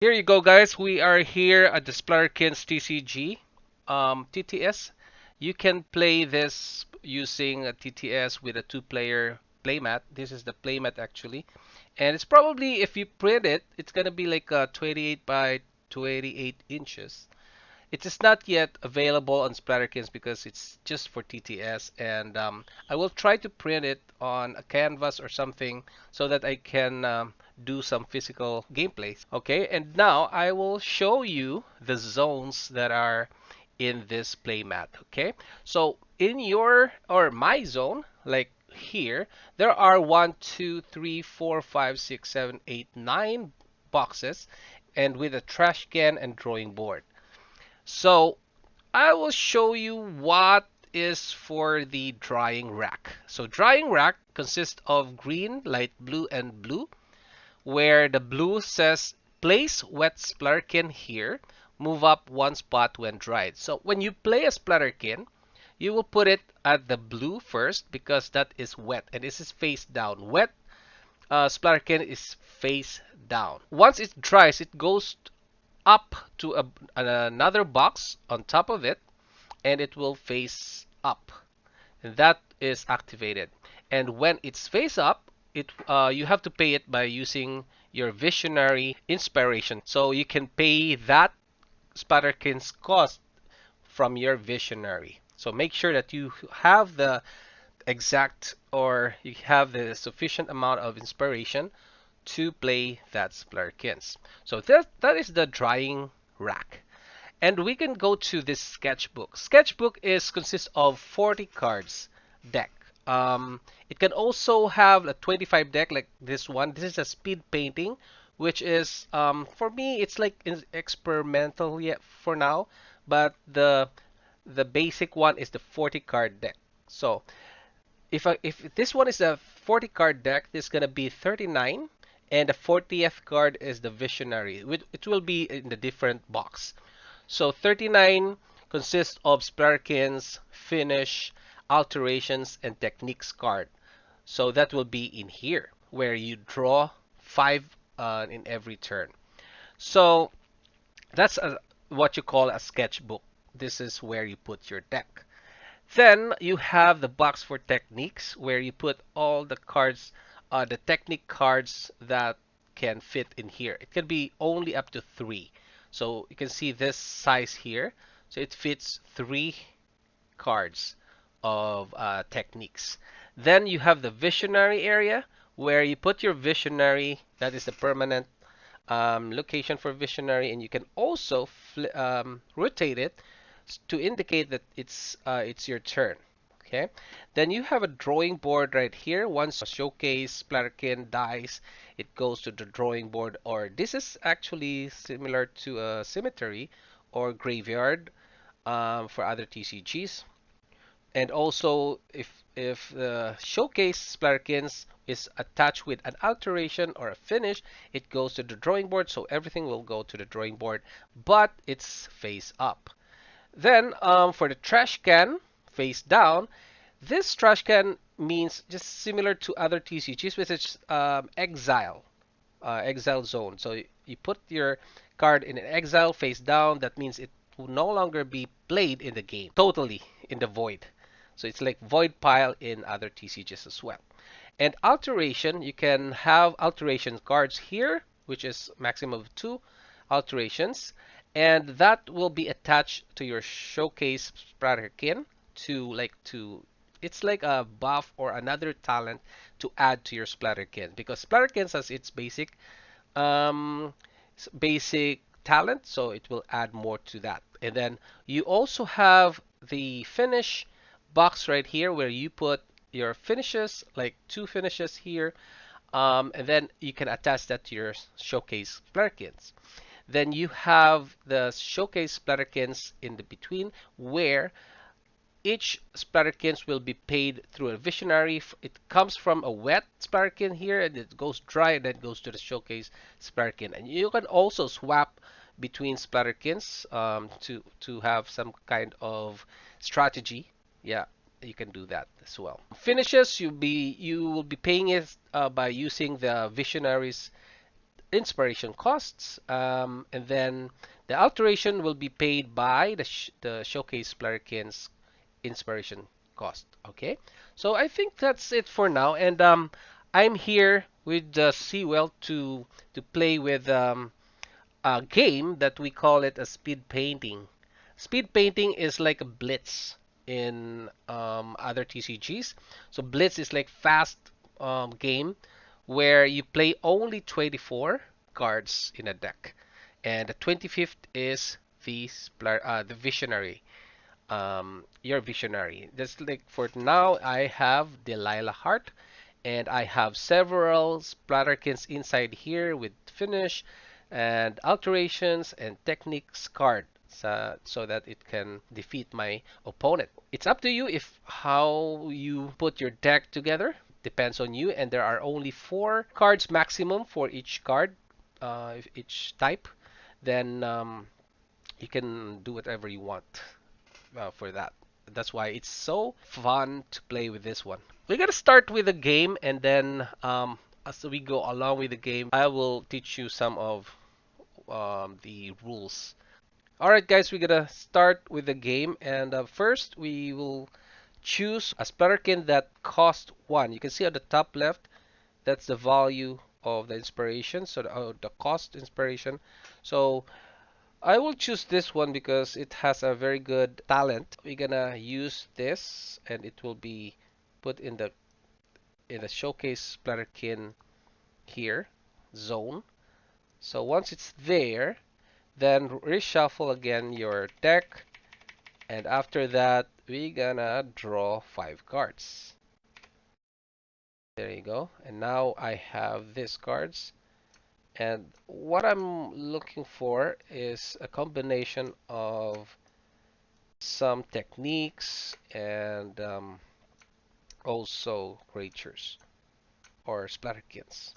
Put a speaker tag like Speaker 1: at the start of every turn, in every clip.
Speaker 1: Here you go, guys. We are here at the Splatterkins TCG TTS. You can play this using a TTS with a two-player playmat. This is the playmat actually, and it's probably if you print it, it's gonna be like 28 by 28 inches. It is not yet available on Splatterkins because it's just for TTS, and I will try to print it on a canvas or something so that I can do some physical gameplays. Okay, and now I will show you the zones that are in this playmat. Okay, so in your or my zone, like here, there are 1, 2, 3, 4, 5, 6, 7, 8, 9 boxes, and with a trash can and drawing board. So I will show you what is for the drying rack. So drying rack consists of green, light blue, and blue, where the blue says place wet splatterkin here, move up one spot when dried. So when you play a splatterkin, you will put it at the blue first because that is wet and this is face down. Wet splatterkin is face down. Once it dries, it goes up to another box on top of it and it will face up. And that is activated. And when it's face up, it you have to pay it by using your visionary inspiration. So you can pay that Splatterkin's cost from your visionary. So make sure that you have the exact or you have the sufficient amount of inspiration to play that Splatterkins. So that is the drying rack. And we can go to this sketchbook. Sketchbook is consists of 40 cards deck. It can also have a 25 deck like this one. This is a speed painting, which is for me it's like experimental yet for now. But the basic one is the 40 card deck. So if this one is a 40 card deck, this is gonna be 39, and the 40th card is the visionary. It will be in the different box. So 39 consists of Splatterkins, finish, alterations, and techniques card. So that will be in here where you draw 5 in every turn. So that's what you call a sketchbook. This is where you put your deck. Then you have the box for techniques where you put all the cards, the technique cards that can fit in here. It can be only up to 3. So you can see this size here. So it fits 3 cards of techniques. Then you have the visionary area where you put your visionary. That is the permanent location for visionary, and you can also rotate it to indicate that it's your turn. Okay, then you have a drawing board right here. Once a showcase Splatterkin dies, it goes to the drawing board, or this is actually similar to a cemetery or graveyard for other TCGs. And also, if the showcase Splatterkins is attached with an alteration or a finish, it goes to the drawing board. So everything will go to the drawing board, but it's face up. Then for the trash can, face down, this trash can means just similar to other TCGs, which is exile zone. So you put your card in an exile face down. That means it will no longer be played in the game, totally in the void. So it's like void pile in other TCGs as well. And alteration, you can have alteration cards here, which is maximum of 2 alterations, and that will be attached to your showcase Splatterkin to it's like a buff or another talent to add to your Splatterkin, because Splatterkin has its um, basic talent, so it will add more to that. And then you also have the finish box right here where you put your finishes, like 2 finishes here, and then you can attach that to your showcase Splatterkins. Then you have the showcase Splatterkins in the between where each Splatterkins will be paid through a visionary. It comes from a wet Splatterkin here and it goes dry and then goes to the showcase Splatterkin. And you can also swap between Splatterkins to have some kind of strategy. Yeah, you can do that as well. Finishes, you will be paying it by using the visionaries inspiration costs, and then the alteration will be paid by the showcase Splatterkins inspiration cost. Okay, so I think that's it for now, and I'm here with Seawell to play with a game that we call it a speed painting. Speed painting is like a blitz in other TCGs. So blitz is like fast game where you play only 24 cards in a deck, and the 25th is the visionary. Your visionary. Just like for now, I have Delilah Hart, and I have several Splatterkins inside here with finish and alterations and techniques card, so that it can defeat my opponent. It's up to you if how you put your deck together. Depends on you, and there are only 4 cards maximum for each card, each type. Then you can do whatever you want for that. That's why it's so fun to play with this one. We're gonna start with a game, and then as we go along with the game, I will teach you some of the rules. All right, guys, we're gonna start with the game, and first we will choose a Splatterkin that cost 1. You can see on the top left, that's the value of the inspiration, so the cost inspiration. So I will choose this one because it has a very good talent. We're gonna use this, and it will be put in the showcase Splatterkin here zone. So once it's there, then reshuffle again your deck, and after that we're gonna draw 5 cards. There you go. And now I have these cards. And what I'm looking for is a combination of some techniques and also creatures or Splatterkins.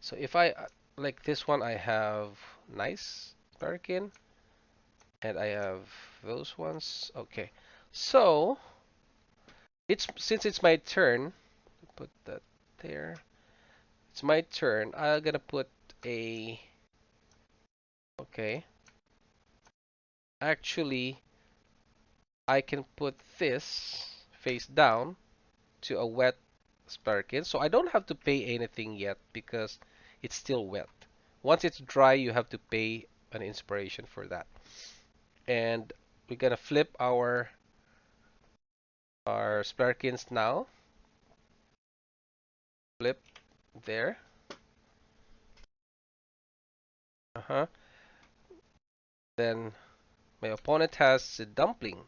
Speaker 1: So if I like this one, I have nice Splatterkin, and I have those ones. Okay, so since it's my turn, put that there. It's my turn. I'm gonna put a okay. Actually, I can put this face down to a wet Splatterkin, so I don't have to pay anything yet because it's still wet. Once it's dry, you have to pay an inspiration for that. And we're gonna flip our Splatterkins now. Flip there. Uh-huh. Then my opponent has a dumpling.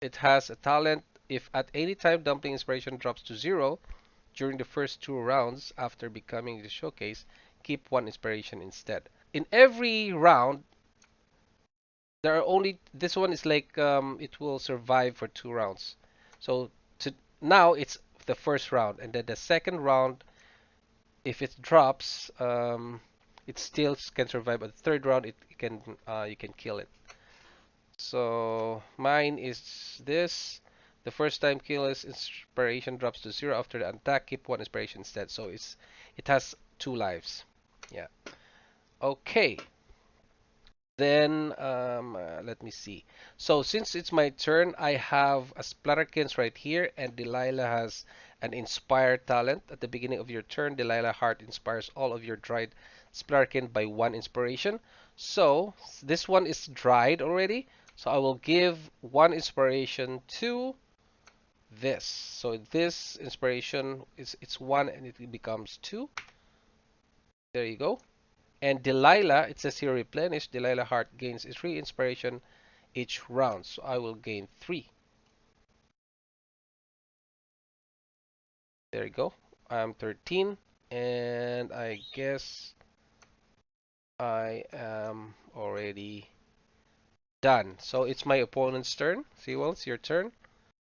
Speaker 1: It has a talent. If at any time dumpling inspiration drops to 0 during the first 2 rounds after becoming the showcase, keep 1 inspiration instead. In every round, there are only this one is like it will survive for 2 rounds. So now it's the first round, and then the second round, if it drops, it still can survive. But the third round, it can you can kill it. So mine is this. The first time kill is inspiration drops to 0 after the attack. Keep 1 inspiration instead. So it has 2 lives. Yeah. Okay. Then let me see. So since it's my turn, I have a Splatterkins right here, and Delilah has an Inspire talent. At the beginning of your turn, Delilah Heart inspires all of your dried Splatterkin by 1 inspiration. So this one is dried already. So I will give 1 inspiration to this. So this inspiration it's 1 and it becomes 2. There you go. And Delilah, it says here replenish. Delilah Heart gains 3 inspiration each round. So I will gain 3. There you go. I'm 13. And I guess I am already done. So it's my opponent's turn. Seawell, it's your turn.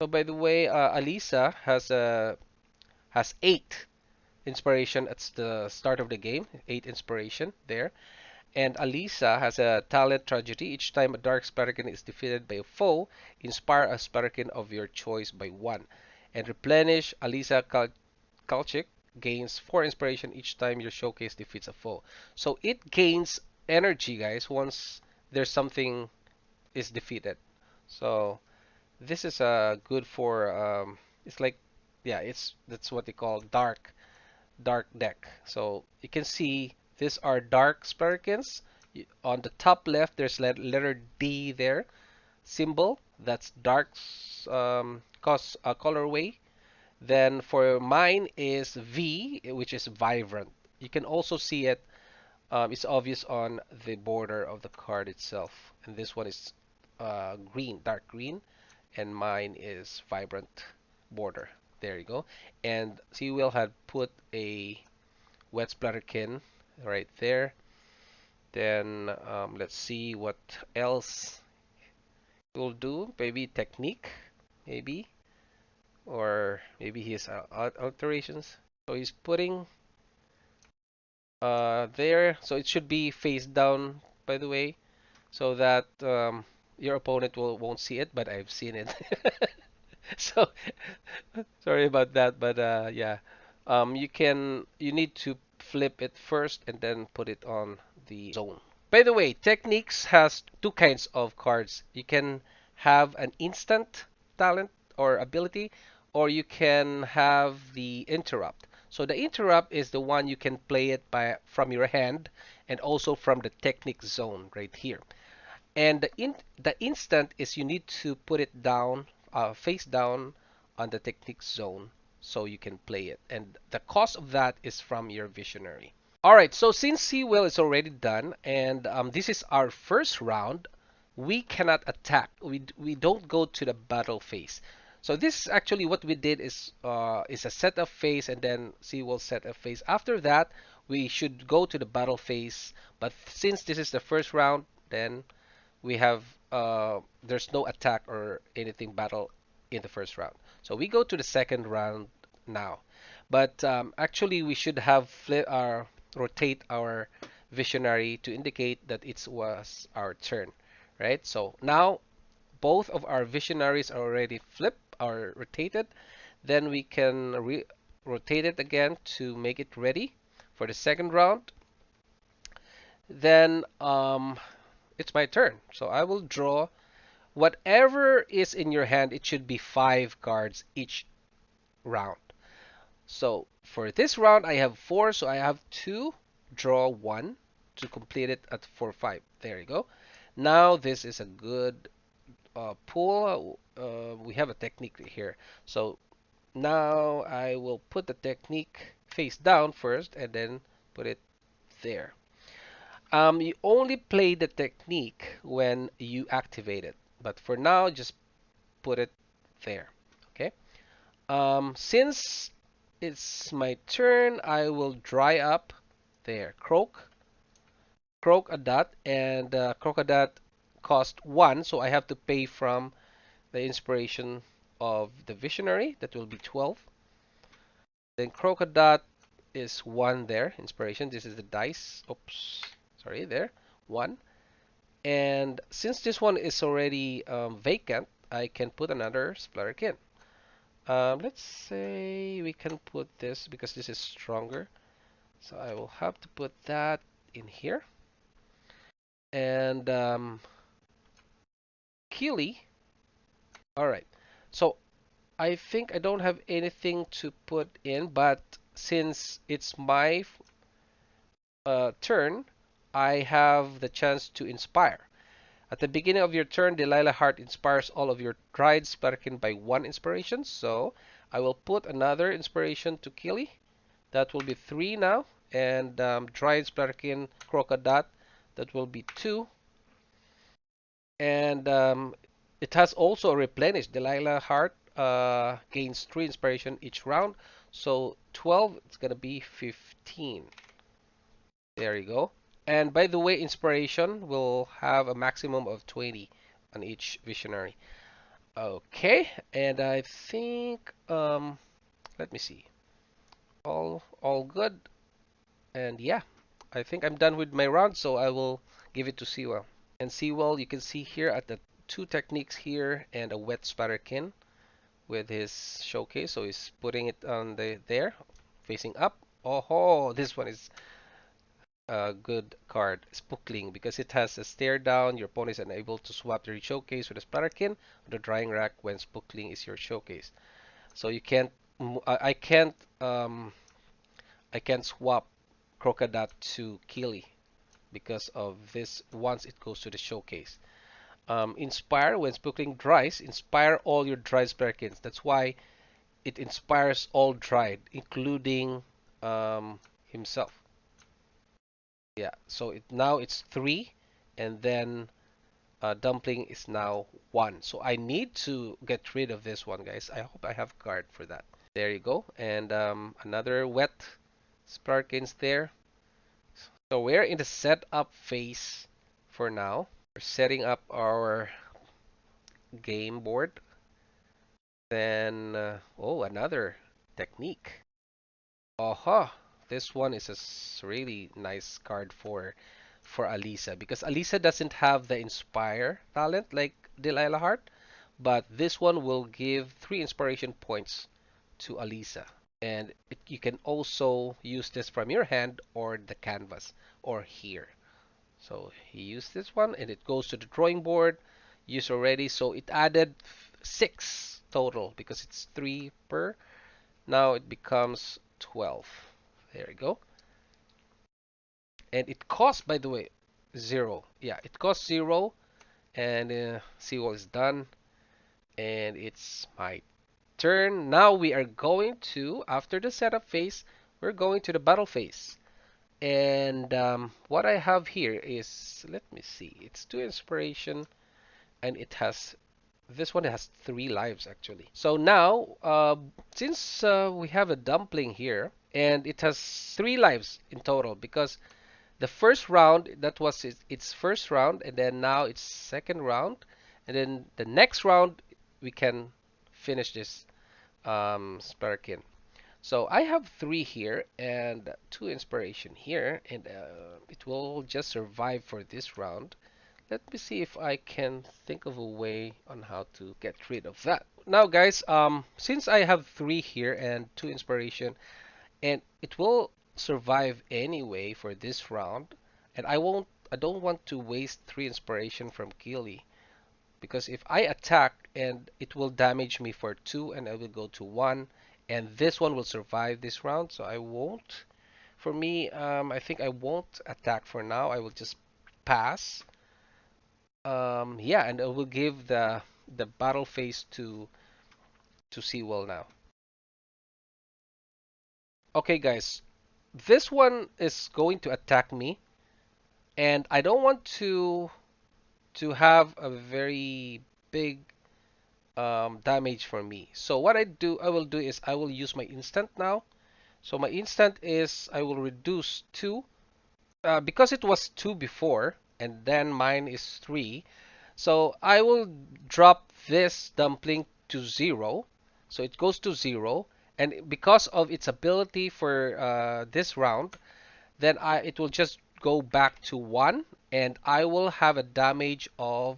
Speaker 1: So by the way, Alisa has 8 inspiration at the start of the game. 8 inspiration there. And Alisa has a talent tragedy. Each time a dark Splatterkin is defeated by a foe, inspire a Splatterkin of your choice by 1. And replenish Alisa Kalchik gains 4 inspiration each time your showcase defeats a foe. So it gains energy, guys, once there's something is defeated. So this is good for it's like, yeah, it's that's what they call dark deck. So you can see these are dark Splatterkins. On the top left, there's letter D there symbol. That's dark colorway. Then for mine is V, which is vibrant. You can also see it. It's obvious on the border of the card itself. And this one is green, dark green, and mine is vibrant border. There you go. And Seawell had put a wet splatterkin right there. Then let's see what else we'll do. Maybe technique, maybe, or maybe his alterations. So he's putting there. So it should be face down, by the way, so that your opponent won't see it, but I've seen it. So sorry about that, but yeah, you need to flip it first and then put it on the zone. By the way, techniques has two kinds of cards. You can have an instant talent or ability, or you can have the interrupt. So the interrupt is the one you can play it by from your hand and also from the technique zone right here. And the instant is you need to put it down, face down on the technique zone so you can play it. And the cost of that is from your visionary. All right, so since Seawell is already done and this is our first round, we cannot attack. We don't go to the battle phase. So this is actually what we did is a setup phase and then Seawell setup phase. After that, we should go to the battle phase. But since this is the first round, then we have there's no attack or anything battle in the first round. So we go to the second round now. But actually, we should have rotate our visionary to indicate that it was our turn, right? So now both of our visionaries are already flipped or rotated. Then we can rotate it again to make it ready for the second round. Then it's my turn. So I will draw whatever is in your hand. It should be 5 cards each round. So for this round, I have 4, so I have to draw 1 to complete it at 4-5. There you go. Now this is a good pull. We have a technique here. So now I will put the technique face down first and then put it there. You only play the technique when you activate it. But for now, just put it there. Okay. Since it's my turn, I will dry up there. Croak a dot, and croak a dot cost 1, so I have to pay from the inspiration of the visionary. That will be 12. Then croak a dot is 1 there, inspiration. This is the dice. Oops, sorry, there, 1. And since this one is already vacant, I can put another Splatterkin. Let's say we can put this because this is stronger. So I will have to put that in here. And Keely. All right. So I think I don't have anything to put in, but since it's my turn, I have the chance to inspire. At the beginning of your turn, Delilah Heart inspires all of your dried Splatterkin by 1 inspiration. So I will put another inspiration to Keely. That will be 3 now. And dried Splatterkin Crocodile, that will be 2. And it has also a replenish. Delilah Heart gains 3 inspiration each round. So 12, it's going to be 15. There you go. And by the way, inspiration will have a maximum of 20 on each visionary. Okay, and I think let me see. All good. And yeah, I think I'm done with my round, so I will give it to Seawell. And Seawell, you can see here at the 2 techniques here and a wet Splatterkin with his showcase. So he's putting it on there facing up. Oh, this one is a good card, Spookling, because it has a stare down. Your opponent is unable to swap their showcase with a Splatterkin on the drying rack when Spookling is your showcase. So you can't, I can't swap Crocodile to Keely because of this once it goes to the showcase. Inspire, when Spookling dries, inspire all your dried Splatterkins. That's why it inspires all dried, including himself. Yeah, so now it's 3, and then Dumpling is now 1. So I need to get rid of this one, guys. I hope I have a card for that. There you go. And another wet Sparkins there. So we're in the setup phase for now. We're setting up our game board. Then, oh, another technique. Aha! This one is a really nice card for Alisa because Alisa doesn't have the Inspire talent like Delilah Hart, but this one will give 3 inspiration points to Alisa. And you can also use this from your hand or the canvas or here. So he used this one and it goes to the drawing board. Used already, so it added 6 total because it's 3 per. Now it becomes 12. There you go. And it costs, by the way, 0. Yeah, it costs 0. And Seawell is done. And it's my turn. Now we are going to, after the setup phase, we're going to the battle phase. And what I have here is, let me see, it's 2 inspiration, and it has, this one has 3 lives actually. So now, since we have a dumpling here, and it has 3 lives in total, because the first round, that was its first round, and then now it's second round, and then the next round, we can finish this Sparkin. So I have 3 here and 2 inspiration here, and it will just survive for this round. Let me see if I can think of a way on how to get rid of that. Now, guys, since I have 3 here and 2 inspiration, and it will survive anyway for this round, and I don't want to waste 3 inspiration from Keely. Because if I attack and it will damage me for 2 and I will go to 1 and this one will survive this round, so I won't. For me, I think I won't attack for now. I will just pass. Yeah, and I will give the battle phase to Seawell now. Okay, guys, this one is going to attack me, and I don't want to have a very big damage for me. So what I will do is I will use my instant now. So my instant is I will reduce 2 because it was 2 before and then mine is 3. So I will drop this dumpling to 0. So it goes to 0, and because of its ability for this round, then it will just go back to 1 and I will have a damage of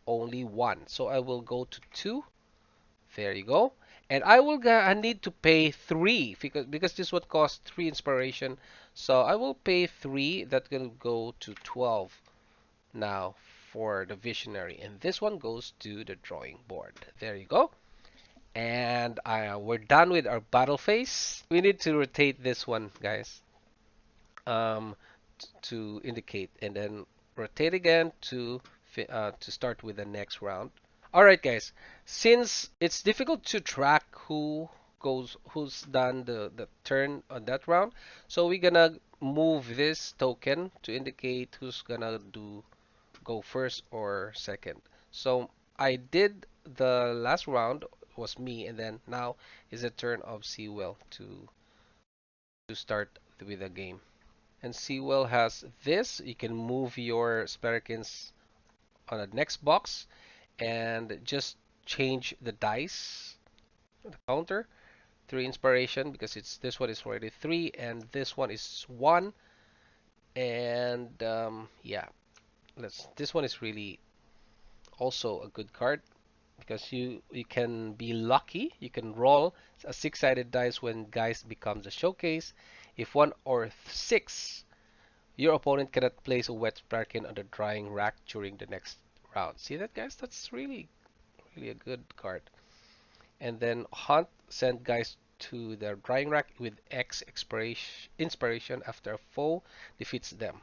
Speaker 1: only 1. So I will go to 2. There you go. And I need to pay 3 because this would cost 3 inspiration. So I will pay 3. That's gonna go to 12 now for the visionary. And this one goes to the drawing board. There you go. And we're done with our battle phase. We need to rotate this one, guys, to indicate, and then rotate again to start with the next round. All right, guys. Since it's difficult to track who's done the turn on that round, so we're gonna move this token to indicate who's gonna go first or second. So I did the last round was me, and then now is the turn of Seawell to start with the game. And Seawell has this. You can move your Splatterkins on the next box and just change the dice, the counter. 3 inspiration because it's this one is already 3 and this one is 1. And yeah, this one is really also a good card. because you can be lucky. You can roll a six-sided dice when guys becomes a showcase. If one or six, your opponent cannot place a wet Splatterkin on the drying rack during the next round. See that, guys? That's really a good card. And then hunt, send guys to their drying rack with X inspiration after a foe defeats them.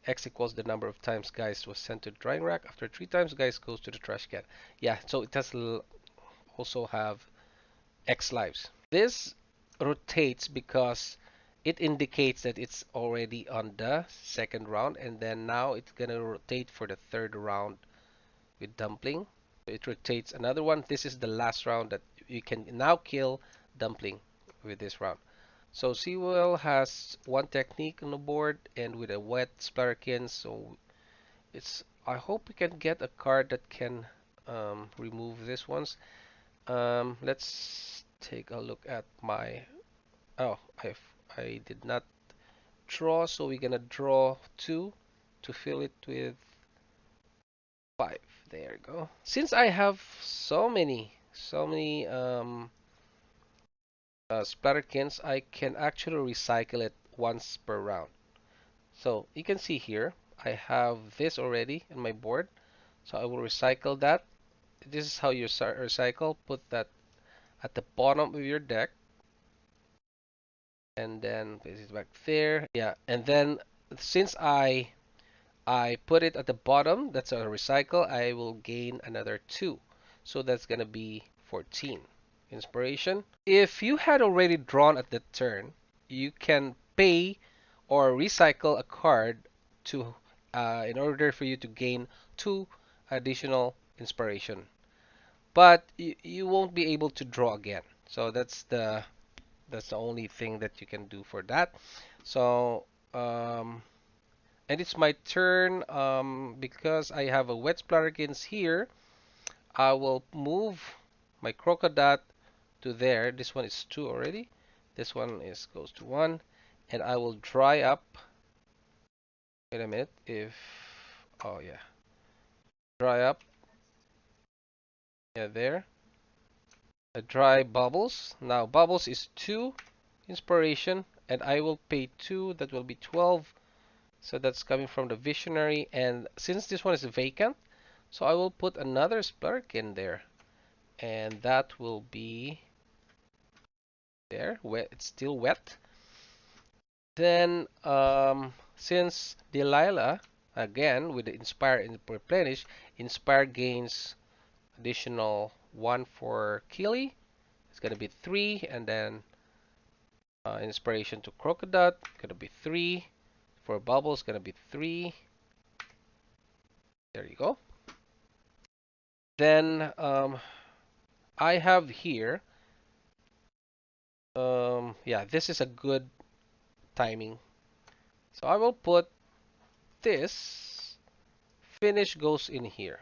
Speaker 1: X equals the number of times guys was sent to the drying rack. After three times, guys goes to the trash can. Yeah, so it does also have X lives. This rotates because it indicates that it's already on the second round, and then now it's gonna rotate for the third round with Dumpling. It rotates another one. This is the last round that you can now kill Dumpling with this round. So Seawell has one technique on the board and with a wet Splatterkin. So it's I hope we can get a card that can remove this ones. Let's take a look at my. Oh, I did not draw, so we're gonna draw two to fill it with five. There you go. Since I have so many Splatterkins, I can actually recycle it once per round. So you can see here, I have this already in my board. So I will recycle that. This is how you recycle. Put that at the bottom of your deck, and then place it back there. Yeah, and then since I put it at the bottom, that's a recycle, I will gain another 2. So that's gonna be 14. Inspiration. If you had already drawn at the turn, you can pay or recycle a card to in order for you to gain 2 additional inspiration. But you won't be able to draw again. So that's the only thing that you can do for that. So and it's my turn. Because I have a wet Splatterkins here, I will move my Crocodile to there. This one is 2 already. This one is goes to 1. And I will dry up. Wait a minute. Oh yeah. Dry up. Yeah, there. I dry Bubbles. Now Bubbles is 2 inspiration. And I will pay 2. That will be 12. So that's coming from the Visionary. And since this one is vacant, so I will put another Splatterkin there. And that will be there. Wet, it's still wet. Then, since Delilah, again, with the Inspire and Replenish, Inspire gains additional 1 for Keely. It's going to be 3. And then Inspiration to Crocodile, going to be 3. For Bubbles, going to be 3. There you go. Then, I have here, yeah, this is a good timing. So I will put this. Finish goes in here.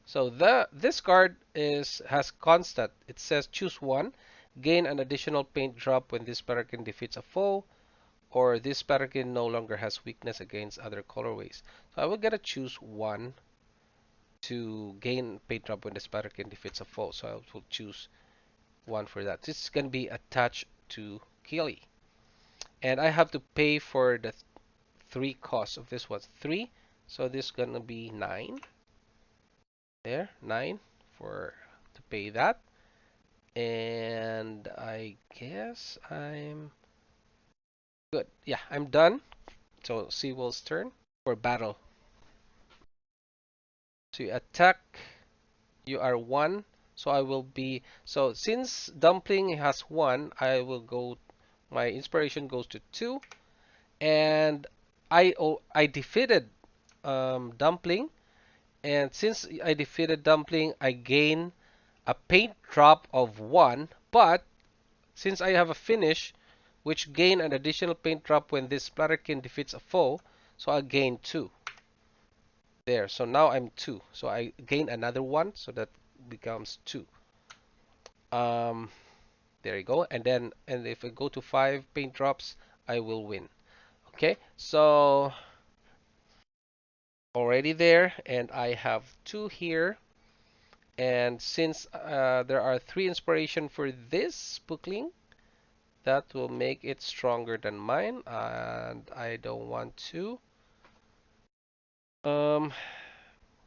Speaker 1: So this card has constant. It says choose one, gain an additional paint drop when this Splatterkin defeats a foe, or this Splatterkin no longer has weakness against other colorways. So I will get to choose one to gain paint drop when the Splatterkin defeats a foe. So I will choose one for that. This is gonna be attached to Keely, and I have to pay for the 3 costs of this one. 3. So this is gonna be 9. There, 9 for to pay that. And I guess I'm good. Yeah, I'm done. So Seawell's turn for battle. To attack, you are 1. So I will be. So since Dumpling has 1, I will go. My inspiration goes to 2. And I defeated Dumpling. And since I defeated Dumpling, I gain a paint drop of 1. But since I have a finish, which gain an additional paint drop when this Splatterkin defeats a foe, so I gain 2. There, so now I'm 2. So I gain another 1, so that becomes 2. Um, there you go. And if I go to 5 paint drops, I will win. Okay, so already there, and I have 2 here. And since there are 3 inspiration for this Spookling, that will make it stronger than mine, and I don't want to. Um,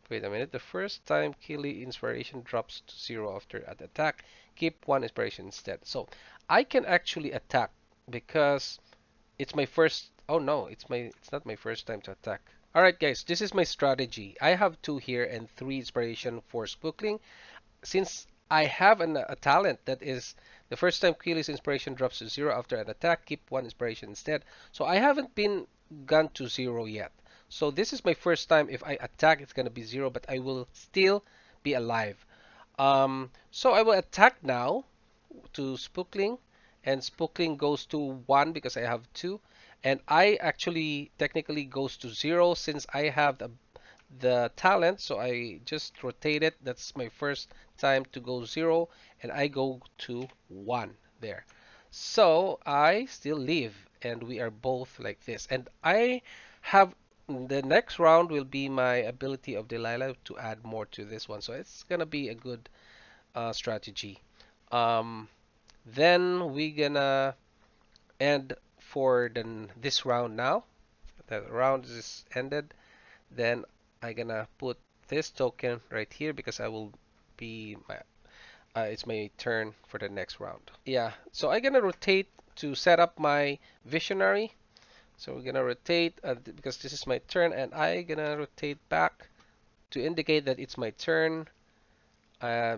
Speaker 1: Wait a minute. The first time Kili inspiration drops to 0 after an attack, keep 1 inspiration instead. So I can actually attack because it's my first. Oh no, it's not my first time to attack. All right, guys, this is my strategy. I have 2 here and 3 inspiration for Spookling. Since I have a talent that is the first time Keely's inspiration drops to 0 after an attack, keep 1 inspiration instead. So I haven't been gone to 0 yet. So this is my first time. If I attack, it's gonna be 0, but I will still be alive. So I will attack now to Spookling, and Spookling goes to 1 because I have 2, and I actually technically goes to 0 since I have the talent, so I just rotate it. That's my first time to go 0, and I go to 1 there. So I still live, and we are both like this. And I have the next round will be my ability of Delilah to add more to this one. So it's gonna be a good strategy. Um, then we gonna end for this round now. The round is ended. Then I gonna put this token right here because I will be my it's my turn for the next round. Yeah, so I gonna rotate to set up my visionary. So we're gonna rotate because this is my turn, and I gonna rotate back to indicate that it's my turn.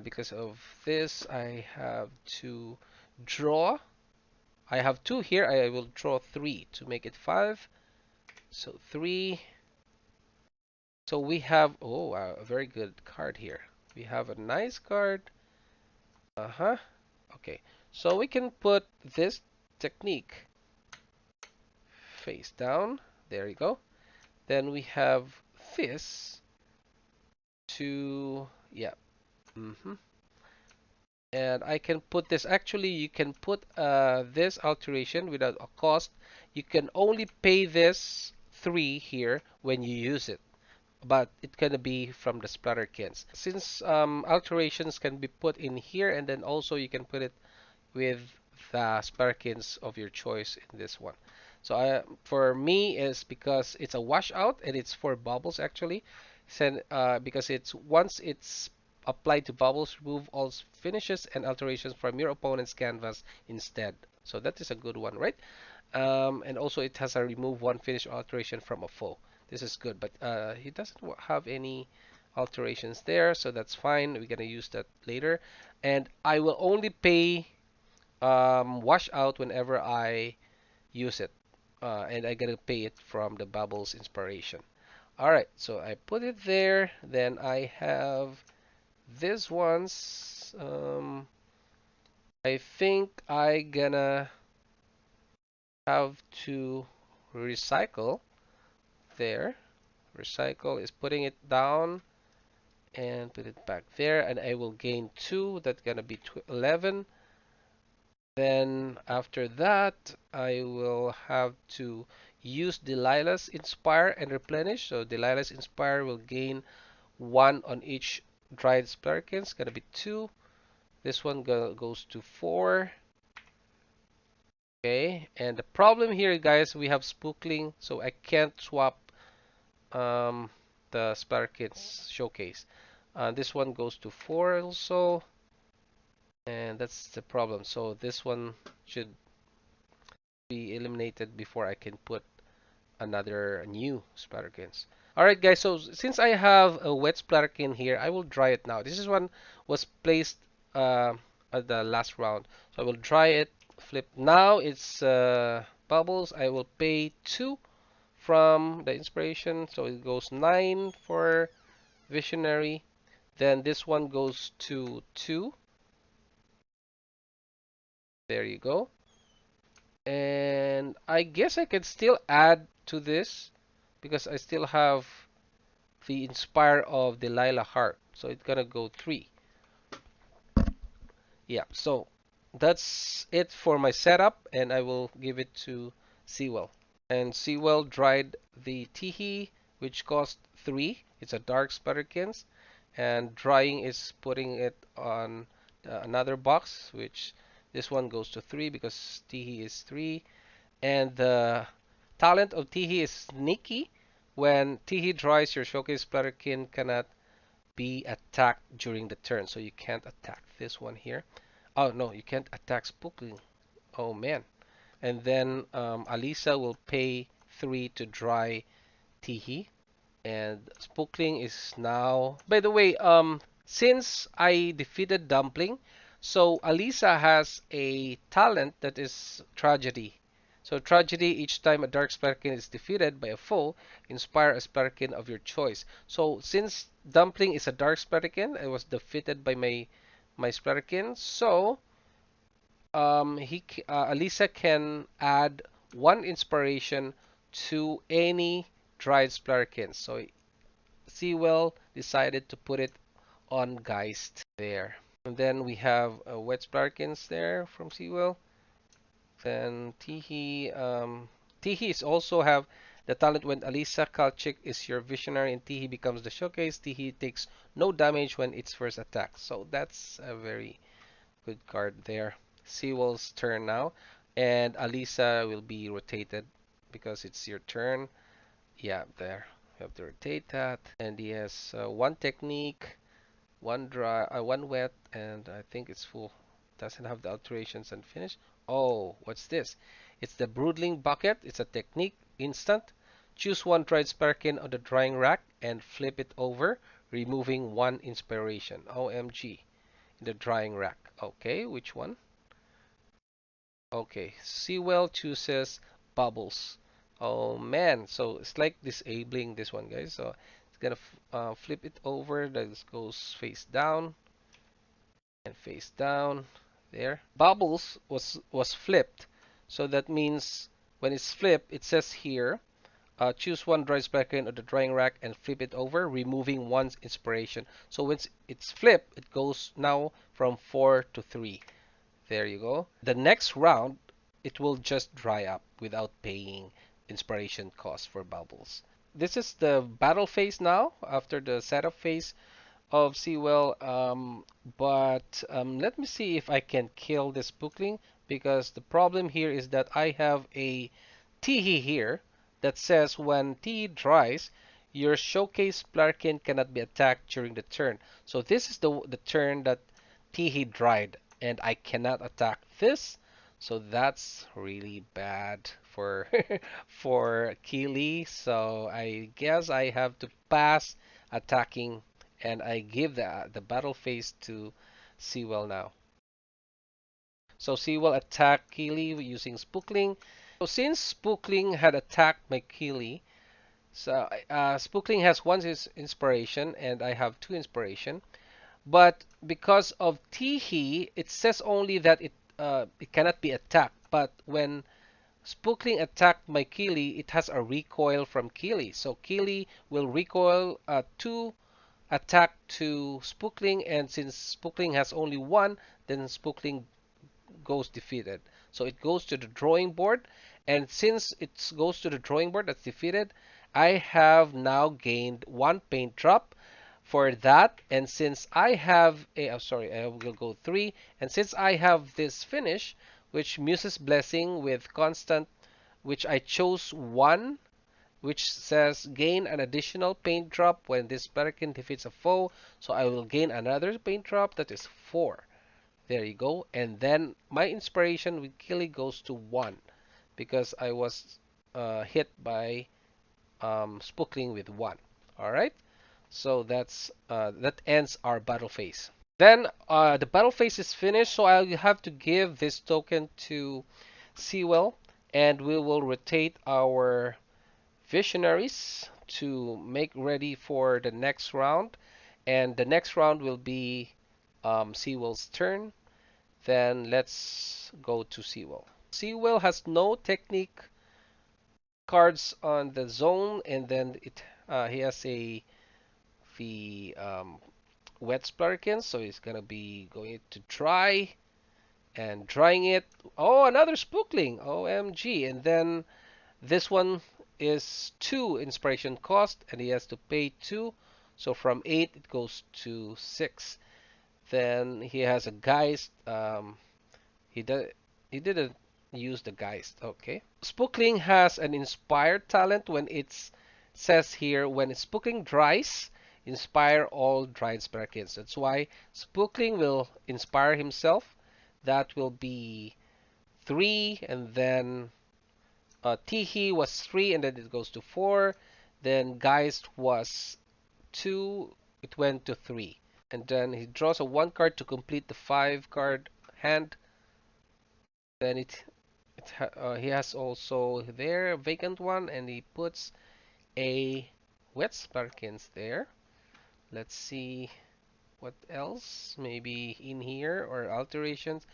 Speaker 1: Because of this, I have to draw. I have 2 here. I will draw 3 to make it 5. So 3. So we have, oh, a very good card here. We have a nice card. Uh-huh. Okay. So we can put this technique face down. There you go. Then we have this to, yeah. Mm-hmm. And I can put this, actually you can put this alteration without a cost. You can only pay this 3 here when you use it, but it can be from the Splatterkins. Since alterations can be put in here, and then also you can put it with the Splatterkins of your choice in this one. So for me is because it's a washout and it's for bubbles actually. Because it's once it's applied to bubbles, remove all finishes and alterations from your opponent's canvas instead. So that is a good one, right? And also it has a remove 1 finish alteration from a foe. This is good, but he doesn't have any alterations there, so that's fine. We're gonna use that later. And I will only pay wash out whenever I use it. And I gotta pay it from the bubbles inspiration. Alright, so I put it there. Then I have this ones. I think I gonna have to recycle there. Recycle is putting it down and put it back there, and I will gain 2. That's gonna be 11. Then after that, I will have to use Delilah's Inspire and Replenish. So Delilah's Inspire will gain 1 on each dried Splatterkins. Gonna be 2. This one goes to 4. Okay, and the problem here, guys, we have Spookling, so I can't swap the Splatterkins Showcase. This one goes to 4 also, and that's the problem. So this one should be eliminated before I can put another new Splatterkins. Alright guys, so since I have a wet Splatterkin here, I will dry it now. This is one was placed at the last round. So I will dry it, flip. Now it's bubbles. I will pay 2 from the inspiration. So it goes 9 for visionary. Then this one goes to 2. There you go. And I guess I can still add to this because I still have the Inspire of Delilah Heart. So it's gonna go 3. Yeah, so that's it for my setup, and I will give it to Seawell. And Seawell dried the Teehee, which cost 3. It's a dark Splatterkins. and drying is putting it on another box, which this one goes to 3 because Tihi is 3. And the talent of Tihi is sneaky. When Tihi dries, your showcase Splatterkin cannot be attacked during the turn, so you can't attack this one here. Oh no, you can't attack Spookling. Oh man. And then Alisa will pay 3 to dry Tihi. And Spookling is now. By the way, since I defeated Dumpling, so Alisa has a talent that is Tragedy. So Tragedy, each time a Dark Splatterkin is defeated by a foe, inspire a Splatterkin of your choice. So since Dumpling is a Dark Splatterkin, I was defeated by my Splatterkin. So Alisa can add one inspiration to any dried Splatterkin. So Seawell decided to put it on Geist there. And then we have Wet Splatterkins there from Seawell. Then Tihi is also have the talent when Alisa Kalchik is your visionary and Tihi becomes the showcase. Tihi takes no damage when it's first attacked. So that's a very good card there. Seawell's turn now. And Alisa will be rotated because it's your turn. Yeah, there. You have to rotate that. And he has one technique, one dry, one wet, and I think it's full. Doesn't have the alterations and finish. Oh, what's this? It's the Broodling Bucket. It's a technique, instant. Choose one dried Sparkin on the drying rack and flip it over, removing one inspiration. OMG. In the drying rack. Okay, which one? Okay, Seawell chooses Bubbles. Oh man, so it's like disabling this one, guys. So it's gonna flip it over. That goes face down and face down. There. Bubbles was flipped, so that means when it's flipped, it says here, choose one dry Sparkin on the drying rack and flip it over, removing one's inspiration. So when it's flipped, it goes now from 4 to 3. There you go. The next round, it will just dry up without paying inspiration cost for bubbles. This is the battle phase now, after the setup phase of Seawell. But let me see if I can kill this Spookling, because the problem here is that I have a Tihi here that says when Tihi dries, your showcase Splarkin cannot be attacked during the turn. So this is the turn that Tihi dried, and I cannot attack this. So that's really bad for for Keely. So I guess I have to pass attacking, and I give the battle phase to Seawell now. So Seawell attack Keely using Spookling. So since Spookling had attacked my Keely, so Spookling has one inspiration and I have two inspiration. But because of Tihi, it says only that it cannot be attacked. But when Spookling attacked my Keely, it has a recoil from Keely. So Keely will recoil two attack to Spookling, and since Spookling has only one, then Spookling goes defeated. So it goes to the drawing board, and since it goes to the drawing board that's defeated, I have now gained one paint drop for that. And since I have a, oh, sorry, I will go 3, and since I have this finish, which Muse's Blessing with constant, which I chose 1, which says gain an additional paint drop when this Splatterkin defeats a foe. So I will gain another paint drop, that is 4. There you go. And then my inspiration with Killy goes to 1 because I was hit by Spookling with 1. Alright, so that ends our battle phase. Then the battle phase is finished, so I'll have to give this token to Seawell, and we will rotate our visionaries to make ready for the next round. And the next round will be Seawell's turn. Then let's go to Seawell. Seawell has no technique cards on the zone, and then he has the wet Splarkin, so he's gonna be going to dry and drying it. Oh, another Spookling! OMG! And then this one is 2 inspiration cost, and he has to pay 2. So from 8 it goes to 6. Then he has a Geist. He did he didn't use the Geist. Okay. Spookling has an inspired talent when it's says here when Spookling dries, inspire all dried Splatterkins. That's why Spookling will inspire himself. That will be 3, and then Tihi was 3, and then it goes to 4. Then Geist was 2, it went to 3. And then he draws a 1 card to complete the 5 card hand. Then he has also there a vacant one, and he puts a wet Splatterkins there. Let's see what else. Maybe in here or alterations.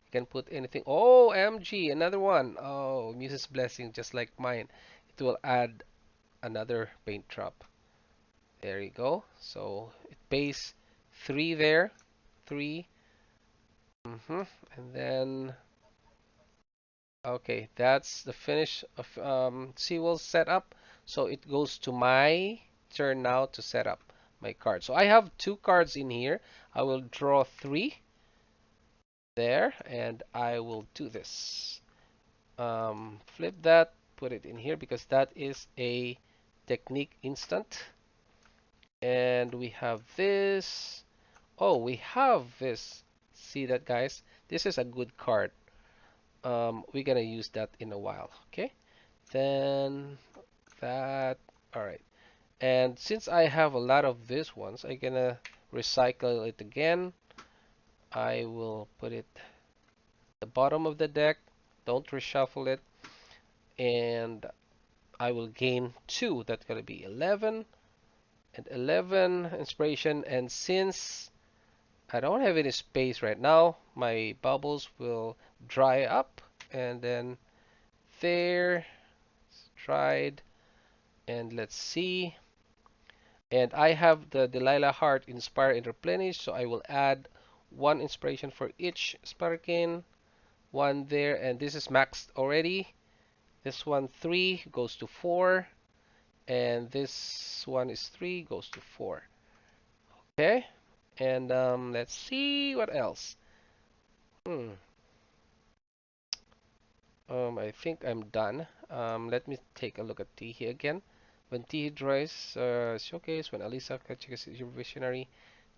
Speaker 1: You can put anything. Oh, MG, another one. Oh, Muse's Blessing, just like mine. It will add another paint drop. There you go. So it pays 3 there. 3. And then, okay, that's the finish of Seawell's setup. So it goes to my turn now to set up my card. So I have 2 cards in here. I will draw 3 there, and I will do this. Flip that, put it in here because that is a technique instant. And we have this. Oh, we have this. See that, guys? This is a good card. We're gonna use that in a while. Okay. Then that. All right. And since I have a lot of these ones, I'm gonna recycle it again. I will put it at the bottom of the deck. Don't reshuffle it. And I will gain 2. That's gonna be 11 and 11 inspiration. And since I don't have any space right now, my bubbles will dry up, and then there, it's dried, and let's see. And I have the Delilah Heart Inspire and Replenish, so I will add 1 inspiration for each Splatterkin, 1 there, and this is maxed already. This one 3 goes to 4, and this one is 3 goes to 4. Okay, and let's see what else. Hmm. I think I'm done. Let me take a look at Tihi again. When Tihi dries showcase, when Alisa catches your visionary,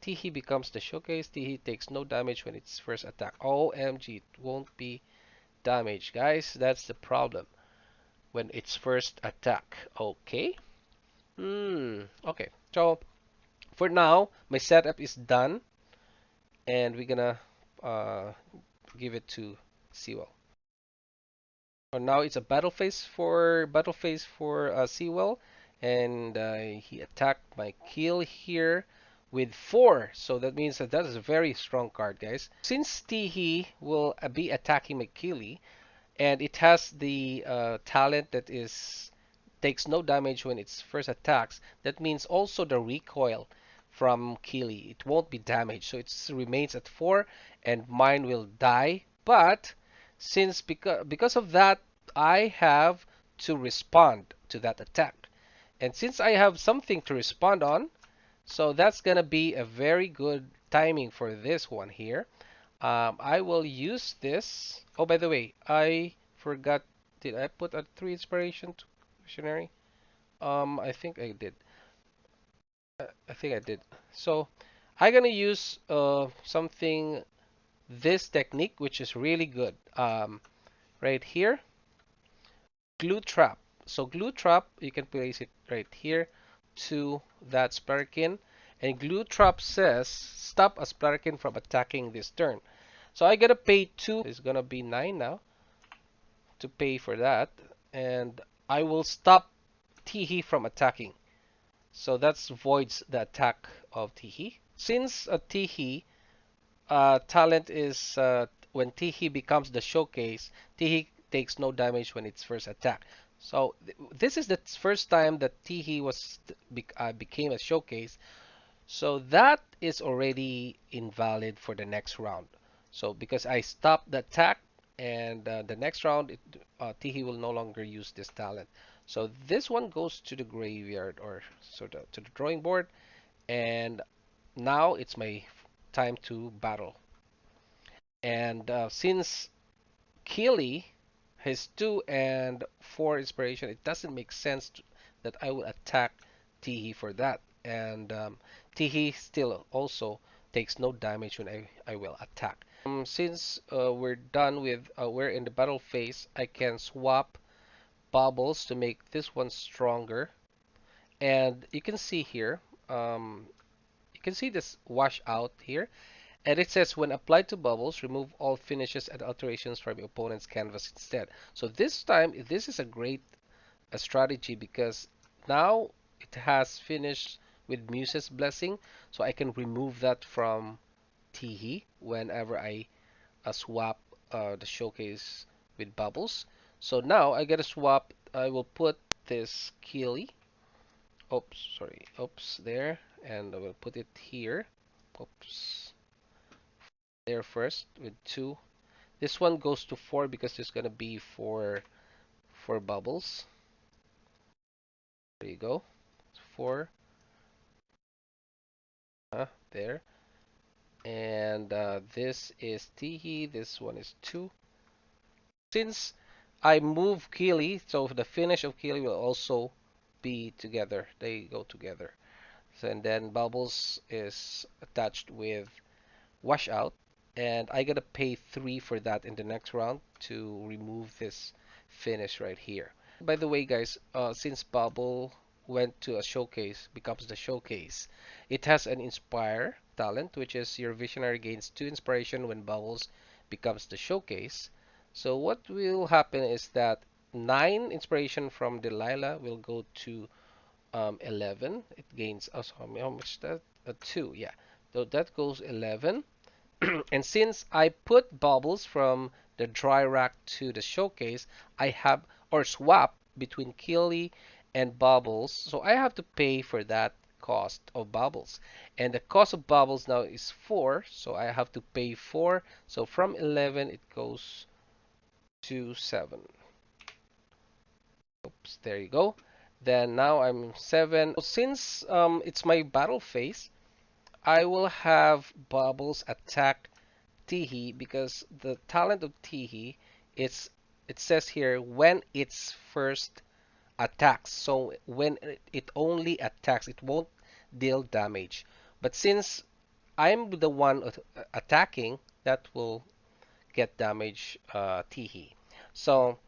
Speaker 1: Tihi becomes the showcase. Tihi takes no damage when its first attack. OMG, it won't be damaged, guys. That's the problem. When its first attack. Okay. Okay. So for now, my setup is done, and we're gonna uh, give it to Seawell. So now it's a battle phase for Seawell, and he attacked my kill here with 4. So that means that that is a very strong card, guys. Since Tihi will be attacking my Kili, and it has the talent that is takes no damage when it first attacks, that means also the recoil from Kili. It won't be damaged, so it remains at 4, and mine will die. But since because of that, I have to respond to that attack. And since I have something to respond on, so that's gonna be a very good timing for this one here. I will use this. Oh, by the way, I forgot. Did I put a 3 inspiration to visionary? I think I did. I think I did. So I'm gonna use something this technique, which is really good. Right here, glue trap. So glue trap, you can place it right here to that Splatterkin, and glue trap says stop a Splatterkin from attacking this turn. So I gotta pay 2. It's gonna be 9 now to pay for that, and I will stop Tihi from attacking. So that's voids the attack of Tihi. Since a Tihi talent is when Tihi becomes the showcase, Tihi takes no damage when it's first attack. So this is the first time that Tihi became a showcase. So that is already invalid for the next round. So because I stopped the attack, and the next round Tihi will no longer use this talent. So this one goes to the graveyard, or sort of to the drawing board, And now it's my time to battle. And since Keely has 2 and 4 inspiration, it doesn't make sense that I will attack Teehee for that. And Teehee still also takes no damage when I will attack. Since we're done with, we're in the battle phase, I can swap bubbles to make this one stronger. And you can see here, you can see this wash out here. And it says when applied to bubbles, remove all finishes and alterations from your opponent's canvas instead. So this time, this is a great strategy because now it has finished with Muse's Blessing, so I can remove that from Teehee whenever I swap the showcase with bubbles. So now I get a swap. I will put this Keely. Oops, sorry. Oops, there, and I will put it here. Oops, there first with 2. This one goes to 4 because there's gonna be four bubbles. There you go. 4. There. And this is Teehee. This one is 2. Since I move Keely, so the finish of Keely will also be together. They go together. So, and then Bubbles is attached with Washout. And I gotta pay 3 for that in the next round to remove this finish right here. By the way, guys, since Bubble went to a showcase, becomes the showcase, it has an Inspire talent, which is your Visionary gains 2 inspiration when Bubbles becomes the showcase. So what will happen is that 9 inspiration from Delilah will go to 11. It gains, oh, so how much is that? 2, yeah. So that goes 11. And since I put bubbles from the dry rack to the showcase, I have or swap between Keely and bubbles. So I have to pay for that cost of bubbles. And the cost of bubbles now is 4, so I have to pay 4. So from 11 it goes to 7. Oops, there you go. Then now I'm 7. Since it's my battle phase, I will have bubbles attack Teehee because the talent of Teehee is it says here when it's first attacks. So when it only attacks, it won't deal damage. But since I'm the one attacking, that will get damage Teehee. So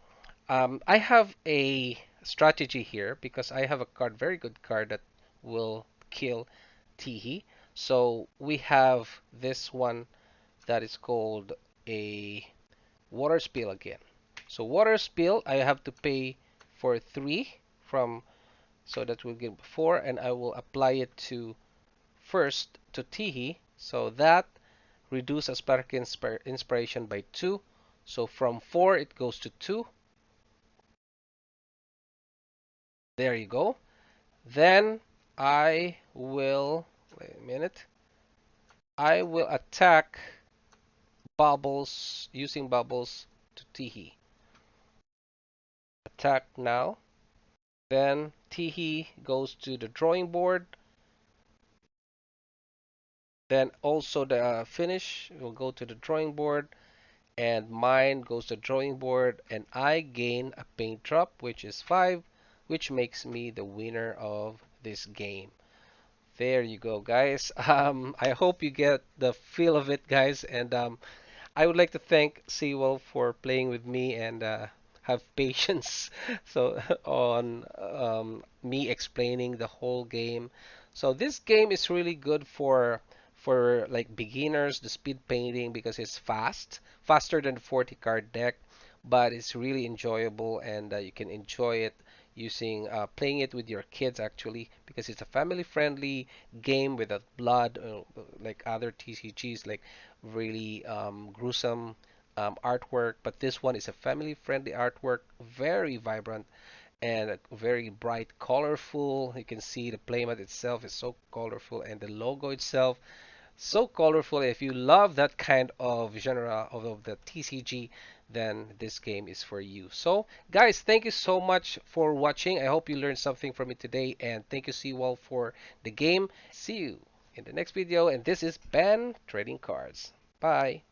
Speaker 1: I have a strategy here because I have a card, very good card that will kill Teehee. So we have this one that is called a water spill again. So water spill, I have to pay for 3 from, so that will give 4, and I will apply it to first to Teehee. So that reduces Splatterkins inspiration by 2. So from 4 it goes to 2. There you go. Then I will, wait a minute, I will attack bubbles using bubbles to Teehee. Attack now. Then Teehee goes to the drawing board. Then also the finish will go to the drawing board. And mine goes to the drawing board. And I gain a paint drop, which is 5, which makes me the winner of this game. There you go, guys. I hope you get the feel of it, guys. And I would like to thank Seawell for playing with me and have patience so on me explaining the whole game. So this game is really good for like beginners, the speed painting because it's faster than the 40 card deck, but it's really enjoyable and you can enjoy it using playing it with your kids actually because it's a family friendly game without blood like other TCGs like really gruesome artwork, but this one is a family-friendly artwork, very vibrant and very bright, colorful. You can see the playmat itself is so colorful, and the logo itself so colorful. If you love that kind of genre of the TCG, then this game is for you. So, guys, thank you so much for watching. I hope you learned something from it today, and thank you, Seawell, for the game. See you in the next video, and this is Ben Trading Cards. Bye.